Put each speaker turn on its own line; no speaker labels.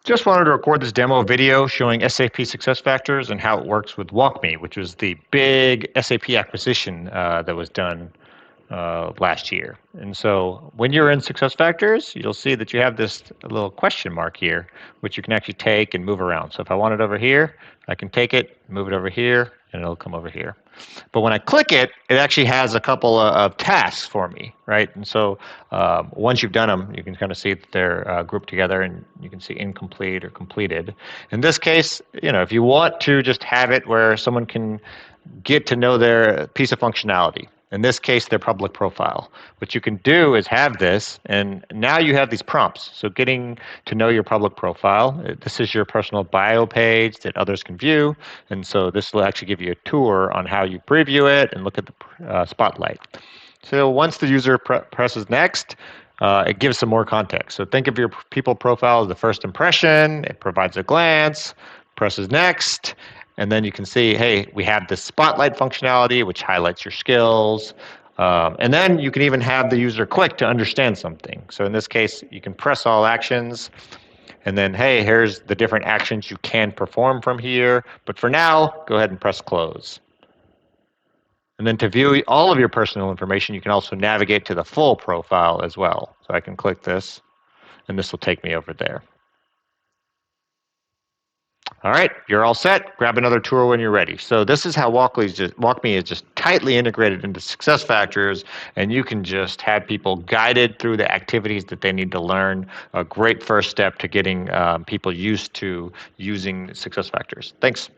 Just wanted to record this demo video showing SAP SuccessFactors and how it works with WalkMe, which was the big SAP acquisition that was done last year. And so when you're in SuccessFactors, you'll see that you have this little question mark here, which you can actually take and move around. So if I want it over here, I can take it, move it over here, and it'll come over here. But when I click it, it actually has a couple of tasks for me, right? And so once you've done them, you can kind of see that they're grouped together, and you can see incomplete or completed. In this case, if you want to just have it where someone can get to know their piece of functionality, in this case, their public profile. What you can do is have this, and now you have these prompts. So getting to know your public profile, this is your personal bio page that others can view, and so this will actually give you a tour on how you preview it and look at the spotlight. So once the user presses next, it gives some more context. So think of your people profile as the first impression. It provides a glance, presses next, and then you can see, hey, we have this spotlight functionality, which highlights your skills. And then you can even have the user click to understand something. So in this case, you can press all actions. And then, hey, here's the different actions you can perform from here. But for now, go ahead and press close. And then to view all of your personal information, you can also navigate to the full profile as well. So I can click this, and this will take me over there. All right, you're all set. Grab another tour when you're ready. So this is how WalkMe is just tightly integrated into SuccessFactors, and you can just have people guided through the activities that they need to learn. A great first step to getting people used to using SuccessFactors. Thanks.